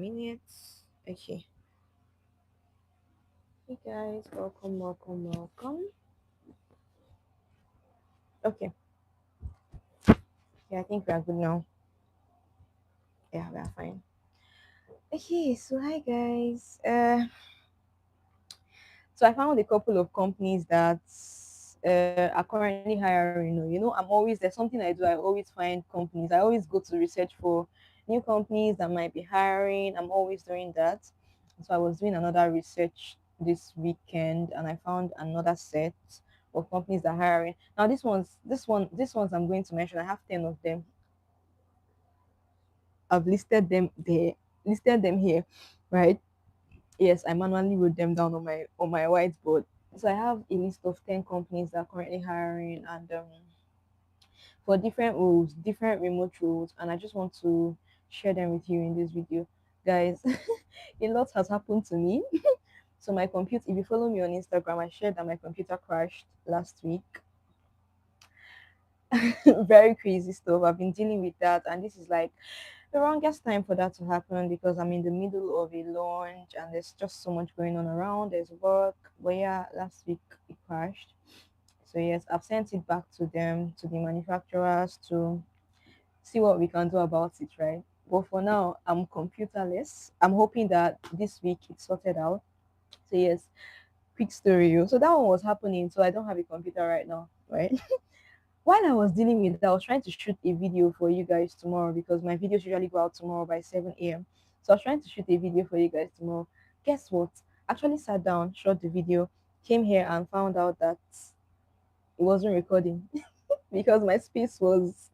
minute. Okay. Hey guys, welcome, welcome, welcome. Okay. Yeah, I think we are good now. Yeah, we are fine. Okay, so hi guys. So I found a couple of companies that are currently hiring. I'm always there's something I do. I always find companies. I always go to research for new companies that might be hiring. I'm always doing that. So I was doing another research this weekend, and I found another set of companies that are hiring. Now this ones I'm going to mention. I have 10 of them. I've listed them here, right? Yes, I manually wrote them down on my whiteboard. So I have a list of 10 companies that are currently hiring, and for different roles, different remote roles, and I just want to share them with you in this video, guys. A lot has happened to me. So my computer, if you follow me on Instagram, I shared that my computer crashed last week. Very crazy stuff. I've been dealing with that, and this is like the wrongest time for that to happen because I'm in the middle of a launch and there's just so much going on around. There's work. But yeah, last week it crashed. So yes, I've sent it back to them, to the manufacturers, to see what we can do about it, right? But for now, I'm computerless. I'm hoping that this week it's sorted out. So yes, quick story. So that one was happening. So I don't have a computer right now, right? While I was dealing with that, I was trying to shoot a video for you guys tomorrow because my videos usually go out tomorrow by 7 a.m. So I was trying to shoot a video for you guys tomorrow. Guess what? Actually sat down, shot the video, came here and found out that it wasn't recording because my space was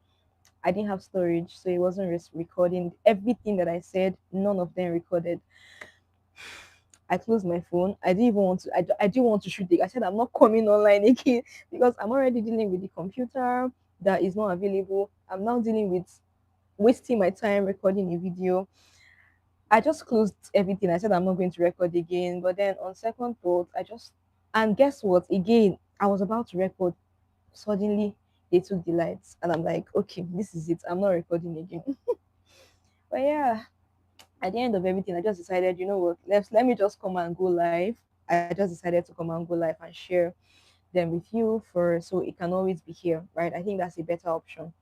I didn't have storage, so it wasn't recording everything that I said. None of them recorded. I closed my phone. I didn't even want to. I didn't want to shoot it. I said I'm not coming online again because I'm already dealing with the computer that is not available. I'm now dealing with wasting my time recording a video. I just closed everything. I said I'm not going to record again. But then on second thought, and guess what? Again, I was about to record. Suddenly they took the lights, and I'm like, okay, this is it. I'm not recording again. But yeah, at the end of everything, I just decided, you know what, let me just come and go live. I just decided to come and go live and share them with you for so it can always be here, right? I think that's a better option.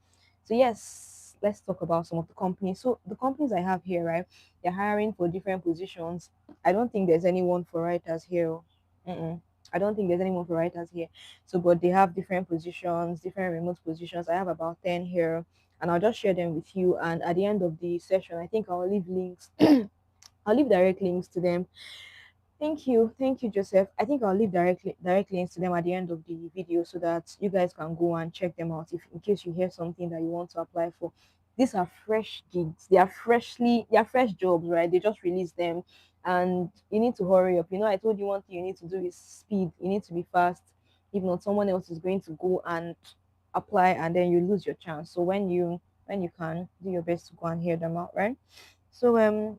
So yes, let's talk about some of the companies. So the companies I have here, right? They're hiring for different positions. I don't think there's anyone for writers here. Mm-mm. I don't think there's anyone for writers here. So, but they have different positions, different remote positions. I have about 10 here, and I'll just share them with you. And at the end of the session, I think I'll leave links. I'll leave direct links to them. Thank you, Joseph. I think I'll leave direct links to them at the end of the video so that you guys can go and check them out if in case you hear something that you want to apply for. These are fresh gigs. They are fresh jobs, right? They just released them, and you need to hurry up. I told you one thing you need to do is speed. You need to be fast. If not, someone else is going to go and apply, and then you lose your chance. So when you can, do your best to go and hear them out, right? So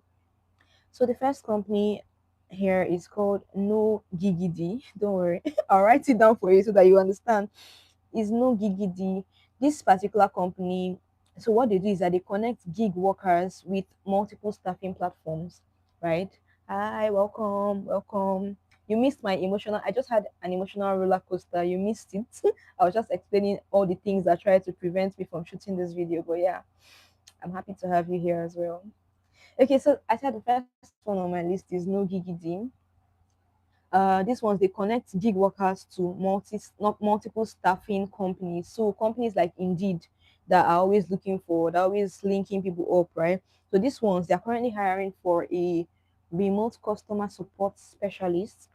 so the first company here is called No Gigidi. Don't worry, I'll write it down for you so that you understand. Is No Gigidi. This particular company. So what they do is that they connect gig workers with multiple staffing platforms, right? Hi, welcome, welcome. You missed my emotional. I just had an emotional roller coaster. You missed it. I was just explaining all the things that tried to prevent me from shooting this video. But yeah, I'm happy to have you here as well. Okay, so I said the first one on my list is No Gigidi. These ones they connect gig workers to not multiple staffing companies. So companies like Indeed that are always looking for, they're always linking people up, right? So these ones they're currently hiring for a remote customer support specialist.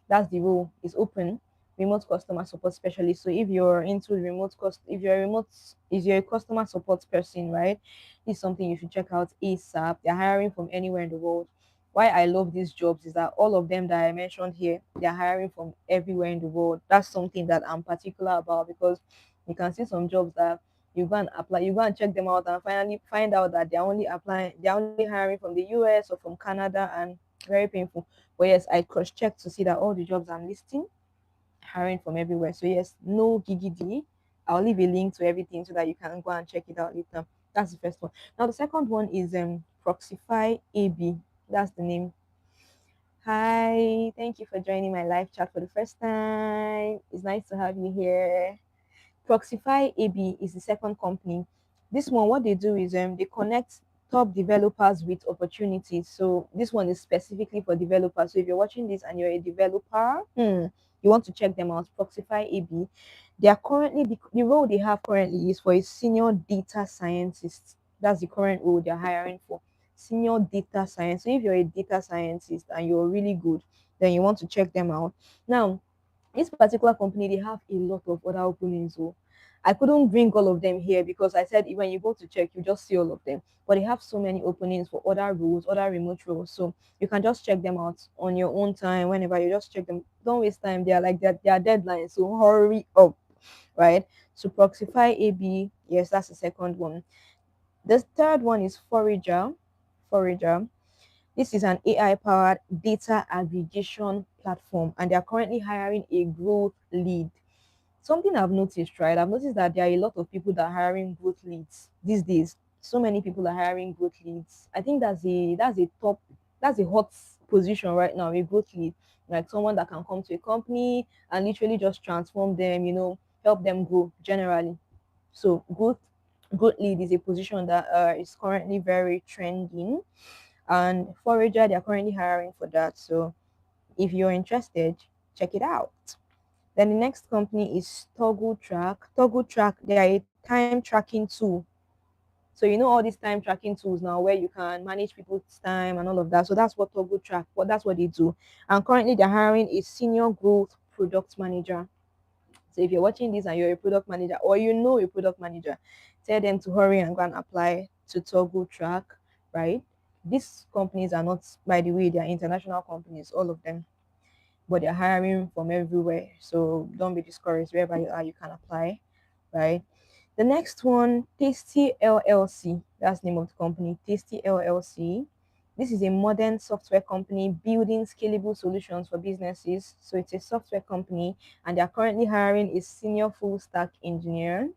That's the role is open. Remote customer support specialist. So if you're into if you're a if you're a customer support person, right? This is something you should check out ASAP. They're hiring from anywhere in the world. Why I love these jobs is that all of them that I mentioned here, they're hiring from everywhere in the world. That's something that I'm particular about because you can see some jobs that you go and apply, you go and check them out and finally find out that they're only hiring from the US or from Canada and very painful. But yes, I cross checked to see that all the jobs I'm listing hiring from everywhere. So yes, no gigidi. I'll leave a link to everything so that you can go and check it out later. That's the first one. Now the second one is Proxify AB. That's the name. Hi, thank you for joining my live chat for the first time. It's nice to have you here. Proxify AB is the second company. This one, what they do is they connect top developers with opportunities. So this one is specifically for developers. So if you're watching this and you're a developer, you want to check them out. Proxify AB. They are currently the role they have currently is for a senior data scientist. That's the current role they're hiring for. Senior data science. So if you're a data scientist and you're really good, then you want to check them out. Now, this particular company, they have a lot of other openings. So I couldn't bring all of them here because I said when you go to check, you just see all of them. But they have so many openings for other roles, other remote roles. So you can just check them out on your own time whenever you just check them. Don't waste time. They are like that, they are deadlines. So hurry up, right? So Proxify AB, yes, that's the second one. The third one is Forager. Forager. This is an AI powered data aggregation platform, and they are currently hiring a growth lead. Something I've noticed, right? I've noticed that there are a lot of people that are hiring growth leads these days. So many people are hiring growth leads. I think that's a hot position right now, a growth lead. Like someone that can come to a company and literally just transform them, help them grow generally. So growth lead is a position that is currently very trending, and Forager, they're currently hiring for that. So if you're interested, check it out. Then the next company is Toggle Track. Toggle Track, they are a time tracking tool. So you know all these time tracking tools now where you can manage people's time and all of that. So that's what Toggle Track, that's what they do. And currently they're hiring a senior growth product manager. So if you're watching this and you're a product manager or you know a product manager, tell them to hurry and go and apply to Toggle Track, right? These companies are not, by the way, they are international companies, all of them, but they're hiring from everywhere. So don't be discouraged. Wherever you are, you can apply, right? The next one, Tasty LLC. That's the name of the company, Tasty LLC. This is a modern software company building scalable solutions for businesses. So it's a software company, and they're currently hiring a senior full stack engineer.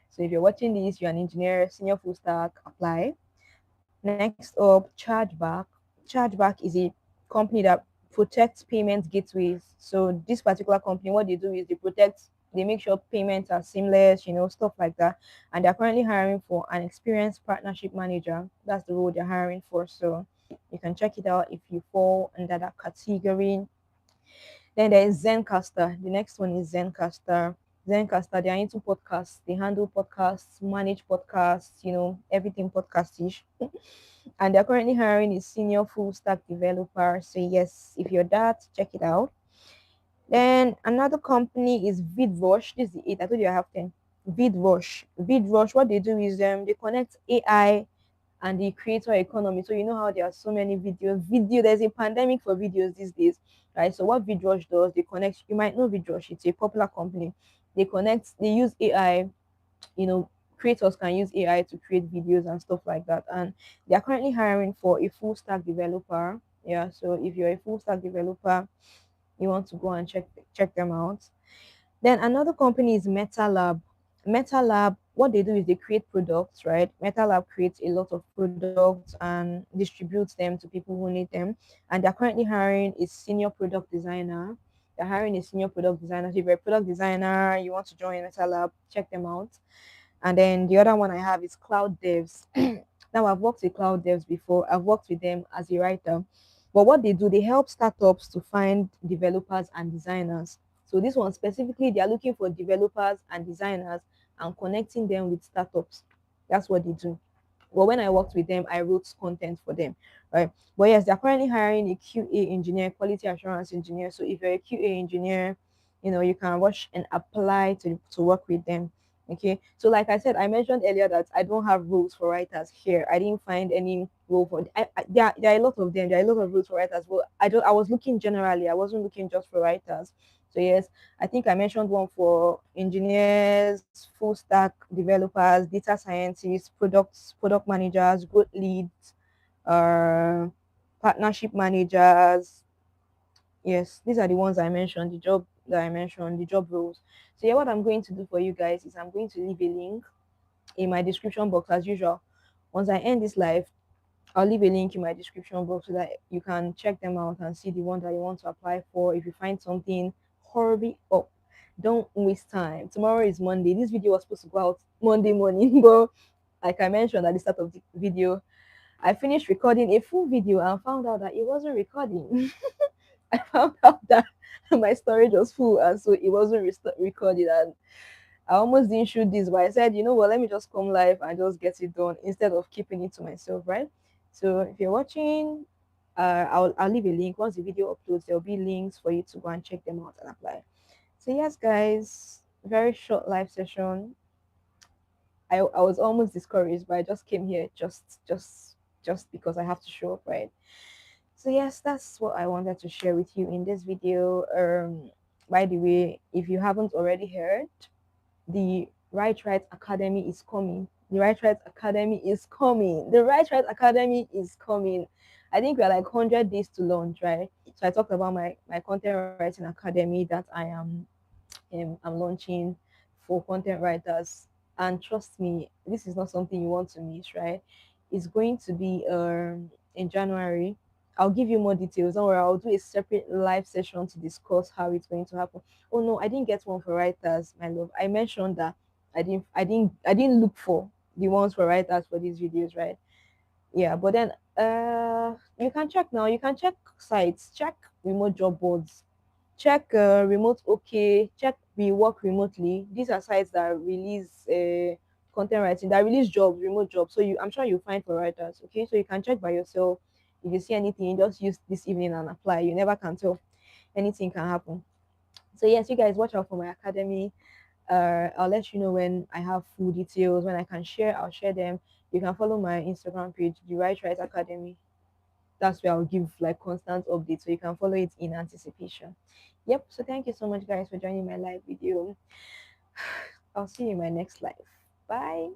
So if you're watching this, you're an engineer, senior full stack, apply. Next up, Chargeback. Chargeback is a company that protects payment gateways. So this particular company, what they do is they make sure payments are seamless, stuff like that. And they're currently hiring for an experienced partnership manager. That's the role they're hiring for. So you can check it out if you fall under that category. Then there is Zencaster. The next one is Zencaster. Zencaster, they are into podcasts. They handle podcasts, manage podcasts, everything podcastish. And they're currently hiring a senior full stack developer. So yes, if you're that, check it out. Then another company is VidRush. This is the eight. I told you I have 10. VidRush. VidRush, what they do is they connect AI and the creator economy. So you know how there are so many there's a pandemic for videos these days, right? So what VidRush does, they connect, you might know VidRush, it's a popular company. They use AI, you know, creators can use AI to create videos and stuff like that. And they are currently hiring for a full stack developer. Yeah, so if you're a full stack developer, you want to go and check them out. Then another company is MetaLab. MetaLab, what they do is they create products, right? MetaLab creates a lot of products and distributes them to people who need them. And they're currently hiring a senior product designer. They're hiring a senior product designer. So if you're a product designer, you want to join MetaLab, check them out. And then the other one I have is Clouddevs. Now I've worked with Clouddevs before. I've worked with them as a writer. But what they do, they help startups to find developers and designers. So this one specifically, they are looking for developers and designers and connecting them with startups. That's what they do. Well, when I worked with them, I wrote content for them, right? But yes, they're currently hiring a QA engineer, quality assurance engineer. So if you're a QA engineer, you can rush and apply to work with them. Okay. So like I said, I mentioned earlier that I don't have rules for writers here. I didn't find any rule for there are a lot of them. There are a lot of rules for writers. But I was looking generally. I wasn't looking just for writers. So yes, I think I mentioned one for engineers, full stack developers, data scientists, product managers, growth leads, uh, partnership managers. Yes, these are the ones I mentioned, the job that I mentioned, the job roles. So yeah, what I'm going to do for you guys is I'm going to leave a link in my description box as usual. Once I end this live, I'll leave a link in my description box so that you can check them out and see the one that you want to apply for. If you find something, hurry up. Don't waste time. Tomorrow is Monday. This video was supposed to go out Monday morning, but like I mentioned at the start of the video, I finished recording a full video and found out that it wasn't recording. I found out that my storage was full and so it wasn't recorded, and I almost didn't shoot this, but I said, you know what, let me just come live and just get it done instead of keeping it to myself, right? So if you're watching, I'll leave a link. Once the video uploads, there'll be links for you to go and check them out and apply. So yes, guys, very short live session. I was almost discouraged, but I just came here just because I have to show up, right? So yes, that's what I wanted to share with you in this video. By the way, if you haven't already heard, the Right Academy is coming. The Right Academy is coming. The Right Academy is coming. I think we're like 100 days to launch, right? So I talked about my content writing academy that I'm launching for content writers. And trust me, this is not something you want to miss, right? It's going to be in January. I'll give you more details. Don't worry, I'll do a separate live session to discuss how it's going to happen. Oh no, I didn't get one for writers, my love. I mentioned that I didn't look for the ones for writers for these videos, right? Yeah, but then you can check now. You can check sites, check remote job boards, check remote okay, check we work remotely. These are sites that release content writing, that release jobs, remote jobs. So I'm sure you'll find for writers. Okay, so you can check by yourself. If you see anything, just use this evening and apply. You never can tell. Anything can happen. So yes, you guys watch out for my academy. I'll let you know when I have full details. When I can share, I'll share them. You can follow my Instagram page, the Right Academy. That's where I'll give like constant updates, so you can follow it in anticipation. Yep. So thank you so much, guys, for joining my live video. I'll see you in my next live. Bye.